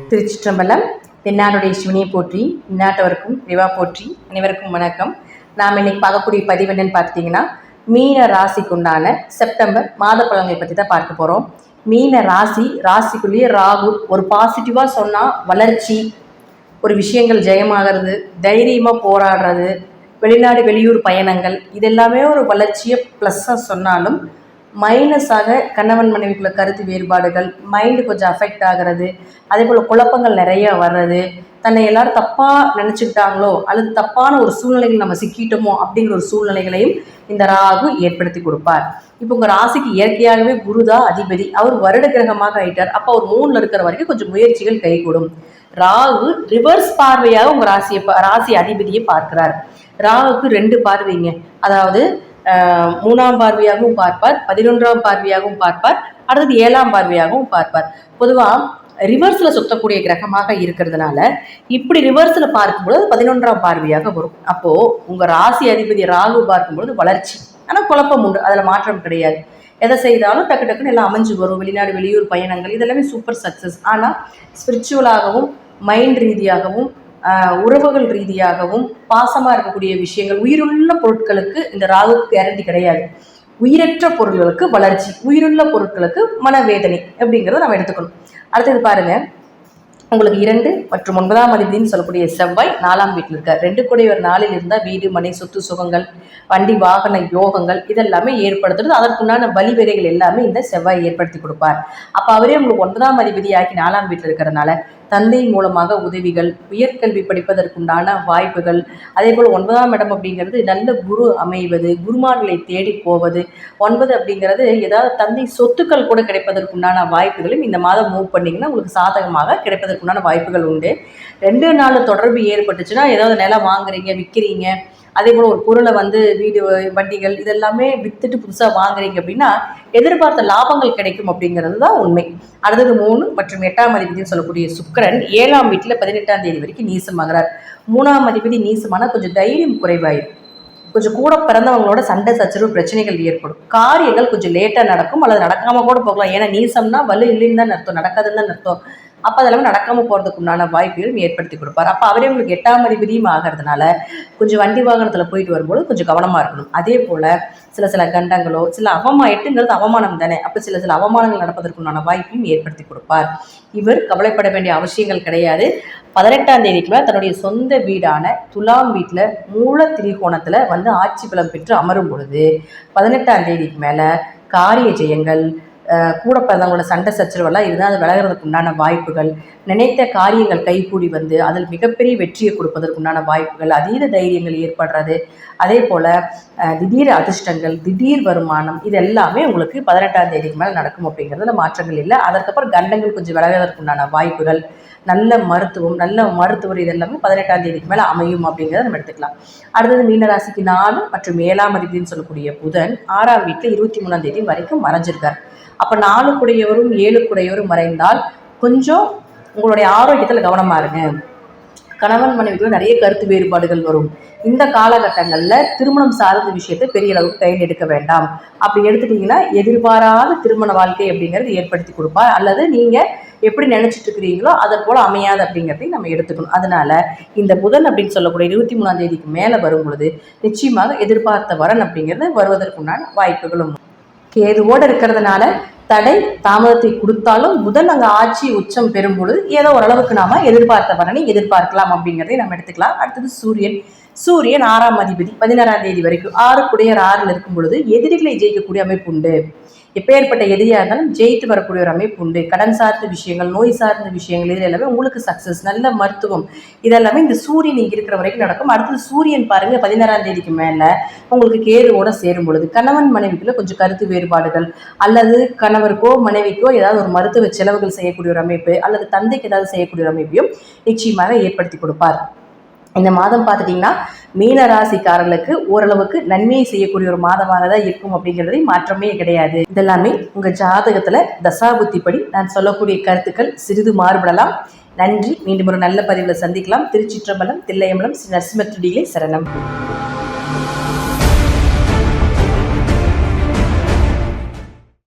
திருச்சிற்றம்பலம். தென்னாடுடைய சிவனியை போற்றி, இந்நாட்டவருக்கும் விவா போற்றி. அனைவருக்கும் வணக்கம். நாம் இன்னைக்கு பார்க்கக்கூடிய பதிவு என்னன்னு பார்த்துட்டிங்கன்னா, மீன ராசிக்கு உண்டான செப்டம்பர் மாத பலன்களை பற்றி தான் பார்க்க போகிறோம். மீன ராசிக்குள்ளேயே ராகு. ஒரு பாசிட்டிவாக சொன்னால் வளர்ச்சி, ஒரு விஷயங்கள் ஜெயமாகிறது, தைரியமாக போராடுறது, வெளிநாடு வெளியூர் பயணங்கள், இதெல்லாமே ஒரு வளர்ச்சியை ப்ளஸ்ஸாக சொன்னாலும் மைனஸாக கணவன் மனைவிக்குள்ள கருத்து வேறுபாடுகள், மைண்டு கொஞ்சம் அஃபெக்ட் ஆகிறது, அதே போல் குழப்பங்கள் நிறைய வர்றது, தன்னை எல்லாரும் தப்பாக நினச்சிக்கிட்டாங்களோ அல்லது தப்பான ஒரு சூழ்நிலைகள் நம்ம சிக்கிட்டோமோ அப்படிங்கிற ஒரு சூழ்நிலைகளையும் இந்த ராகு ஏற்படுத்தி கொடுப்பார். இப்போ உங்கள் ராசிக்கு இயற்கையாகவே குருதா அதிபதி, அவர் வருட கிரகமாக ஆயிட்டார். அப்போ அவர் 3ல் இருக்கிற வரைக்கும் கொஞ்சம் முயற்சிகள் கைகூடும். ராகு ரிவர்ஸ் பார்வையாக உங்கள் ராசி அதிபதியை பார்க்கிறார். ராகுக்கு 2 பார்வைங்க, அதாவது 3ஆம் பார்வையாகவும் பார்ப்பார், 11ஆம் பார்வையாகவும் பார்ப்பார், அடுத்தது 7ஆம் பார்வையாகவும் பார்ப்பார். பொதுவாக ரிவர்ஸில் சுத்தக்கூடிய கிரகமாக இருக்கிறதுனால இப்படி ரிவர்ஸில் பார்க்கும்பொழுது 11ஆம் பார்வையாக வரும். அப்போது உங்கள் ராசி அதிபதி ராகு பார்க்கும்பொழுது வளர்ச்சி, ஆனால் குழப்பம் உண்டு, அதில் மாற்றம் கிடையாது. எதை செய்தாலும் டக்கு டக்குன்னு எல்லாம் அமைஞ்சு வரும். வெளிநாடு வெளியூர் பயணங்கள் இதெல்லாமே சூப்பர் சக்ஸஸ். ஆனால் ஸ்பிரிச்சுவலாகவும் மைண்ட் ரீதியாகவும் உறவுகள் ரீதியாகவும் பாசமாக இருக்கக்கூடிய விஷயங்கள், உயிருள்ள பொருட்களுக்கு இந்த ராகுக்கு கேரண்டி கிடையாது. உயிரற்ற பொருட்களுக்கு வளர்ச்சி, உயிருள்ள பொருட்களுக்கு மனவேதனை அப்படிங்கிறத நம்ம எடுத்துக்கணும். அடுத்தது பாருங்க, உங்களுக்கு 2 மற்றும் 9ஆம் அதிபதினு சொல்லக்கூடிய செவ்வாய் 4ஆம் வீட்டில் இருக்கார். 2 கூடையவர் 4ல் இருந்தால் வீடு மனை சொத்து சுகங்கள் வண்டி வாகன யோகங்கள் இதெல்லாமே ஏற்படுத்துறது. அதற்குண்டான வழிவகைகள் எல்லாமே இந்த செவ்வாய் ஏற்படுத்தி கொடுப்பார். அப்போ அவரே உங்களுக்கு 9ஆம் அதிபதி ஆக்கி 4ஆம் வீட்டில் இருக்கிறதுனால தந்தை மூலமாக உதவிகள், உயர்கல்வி படிப்பதற்குண்டான வாய்ப்புகள், அதே போல் 9ஆம் இடம் அப்படிங்கிறது நல்ல குரு அமைவது, குருமார்களை தேடி போவது. 9 அப்படிங்கிறது ஏதாவது தந்தை சொத்துக்கள் கூட கிடைப்பதற்குண்டான வாய்ப்புகளும் இந்த மாதம் மூவ் பண்ணிங்கன்னா உங்களுக்கு சாதகமாக கிடைப்பதற்குண்டான வாய்ப்புகள் உண்டு. 2-4 தொடர்பு ஏற்பட்டுச்சுன்னா ஏதாவது நிலம் வாங்குறீங்க, விற்கிறீங்க, அதே போல் ஒரு பொருளை வீடு வண்டிகள் இதெல்லாமே விற்றுட்டு புதுசாக வாங்குறீங்க அப்படின்னா எதிர்பார்த்த லாபங்கள் கிடைக்கும் அப்படிங்கிறது தான் உண்மை. அடுத்தது 3 மற்றும் 8ஆம் அதிபதினு சொல்லக்கூடிய சுக்கிரன் 7ஆம் வீட்டில் 18ஆம் தேதி வரைக்கும் நீசமாகிறார். 3ஆம் அதிபதி நீசமான கொஞ்சம் தைரியம் குறைவாயிடும், கொஞ்சம் கூட பிறந்தவங்களோட சண்டை சச்சரவு பிரச்சனைகள் ஏற்படும், காரியங்கள் கொஞ்சம் லேட்டாக நடக்கும் அல்லது நடக்காமல் கூட போகலாம். ஏன்னா நீசம்னா வலு இல்லைன்னு தான் அர்த்தம், நடக்காதுன்னு தான் அர்த்தம். அப்போ அதெல்லாம் நடக்காமல் போகிறதுக்கு உண்டான வாய்ப்புகளும் ஏற்படுத்தி கொடுப்பார். அப்போ அவரே உங்களுக்கு 8ஆம் அதிபதியும் ஆகிறதுனால கொஞ்சம் வண்டி வாகனத்தில் போயிட்டு வரும்போது கொஞ்சம் கவனமாக இருக்கணும். அதே போல் சில கண்டங்களோ சில எட்டுங்கிறது அவமானம் தானே, அப்போ சில அவமானங்கள் நடப்பதற்குண்டான வாய்ப்பையும் ஏற்படுத்தி கொடுப்பார். இவர் கவலைப்பட வேண்டிய அவசியங்கள் கிடையாது. 18ஆம் தேதிக்கு மேலே தன்னுடைய சொந்த வீடான துலாம் வீட்டில் மூல திரிகோணத்தில் ஆட்சி பலம் பெற்று அமரும் பொழுது 18ஆம் தேதிக்கு மேலே காரிய ஜெயங்கள், கூட பிறந்தவங்களோட சண்டை சச்சரவெல்லாம் இருந்தால் அது விலகிறதுக்கு உண்டான வாய்ப்புகள், நினைத்த காரியங்கள் கைகூடி அதில் மிகப்பெரிய வெற்றியை கொடுப்பதற்குண்டான வாய்ப்புகள், அதீத தைரியங்கள் ஏற்படுறது, அதே போல் திடீர் அதிர்ஷ்டங்கள், திடீர் வருமானம், இது எல்லாமே உங்களுக்கு 18ஆம் தேதிக்கு மேலே நடக்கும் அப்படிங்கிறதுல மாற்றங்கள் இல்லை. அதற்கப்புறம் கண்டங்கள் கொஞ்சம் விலகிறதுக்குண்டான வாய்ப்புகள், நல்ல மருத்துவர் இதெல்லாமே 18ஆம் தேதிக்கு மேலே அமையும் அப்படிங்கிறத நம்ம எடுத்துக்கலாம். அடுத்தது மீனராசிக்கு 4 மற்றும் 7ஆம் அதிபதினு சொல்லக்கூடிய புதன் 6ஆம் வீட்டில் 23ஆம் தேதி வரைக்கும் மறைஞ்சிருக்கார். அப்போ 4 கூடையவரும் 7 கூடையவரும் மறைந்தால் கொஞ்சம் உங்களுடைய ஆரோக்கியத்தில் கவனமாக இருங்க. கணவன் மனைவிக்கு நிறைய கருத்து வேறுபாடுகள் வரும். இந்த காலகட்டங்களில் திருமணம் சார்ந்த விஷயத்தை பெரிய அளவுக்கு கையில் எடுக்க வேண்டாம். அப்படி எடுத்துட்டிங்கன்னா எதிர்பாராத திருமண வாழ்க்கை அப்படிங்கிறது ஏற்படுத்தி கொடுப்பார். அல்லது நீங்கள் எப்படி நினச்சிட்டு இருக்கிறீங்களோ அதை போல் அமையாது அப்படிங்கிறதையும் நம்ம எடுத்துக்கணும். அதனால இந்த புதன் அப்படின்னு சொல்லக்கூடிய 23ஆம் தேதிக்கு மேலே வரும் பொழுது நிச்சயமாக எதிர்பார்த்த வரன் அப்படிங்கிறது வருவதற்குண்டான வாய்ப்புகளும். கேதுவோடு இருக்கிறதுனால தடை தாமதத்தை கொடுத்தாலும் புதன் அங்கே ஆட்சி உச்சம் பெறும் பொழுது ஏதோ ஓரளவுக்கு நாம எதிர்பார்த்த வரனை எதிர்பார்க்கலாம் அப்படிங்கிறதை நம்ம எடுத்துக்கலாம். அடுத்தது சூரியன் 6ஆம் அதிபதி 16ஆம் தேதி வரைக்கும் 6 கூடையர் 6ல் இருக்கும் பொழுது எதிரிகளை ஜெயிக்கக்கூடிய அமைப்பு உண்டு. எப்பேற்பட்ட எதிரியாக இருந்தாலும் ஜெயித்து வரக்கூடிய ஒரு அமைப்பு உண்டு. கடன் சார்ந்த விஷயங்கள், நோய் சார்ந்த விஷயங்கள், இதில் எல்லாமே உங்களுக்கு சக்ஸஸ், நல்ல மருத்துவம், இதெல்லாமே இந்த சூரியன் இங்கே இருக்கிற வரைக்கும் நடக்கும். அடுத்தது சூரியன் பாருங்கள் 16ஆம் தேதிக்கு மேலே உங்களுக்கு கேதுவோட சேரும் பொழுது கணவன் மனைவிக்குள்ள கொஞ்சம் கருத்து வேறுபாடுகள், அல்லது கணவருக்கோ மனைவிக்கோ ஏதாவது ஒரு மருத்துவ செலவுகள் செய்யக்கூடிய ஒரு அமைப்பு, அல்லது தந்தைக்கு ஏதாவது செய்யக்கூடிய ஒரு அமைப்பையும் நிச்சயமாக ஏற்படுத்தி கொடுப்பார். இந்த மாதம் பார்த்துட்டிங்கன்னா மீன ராசிக்காரர்களுக்கு ஓரளவுக்கு நன்மையை செய்யக்கூடிய ஒரு மாதமாக தான் இருக்கும் அப்படிங்கிறதே மாற்றமே கிடையாது. இதெல்லாமே உங்கள் ஜாதகத்தில் தசாபுத்திப்படி நான் சொல்லக்கூடிய கருத்துக்கள் சிறிது மாறுபடலாம். நன்றி. மீண்டும் ஒரு நல்ல பதிவில் சந்திக்கலாம். திருச்சிற்றம்பலம், தில்லையம்பலம், ஸ்ரீ நரசிம்ம திருடிகளே சரணம்.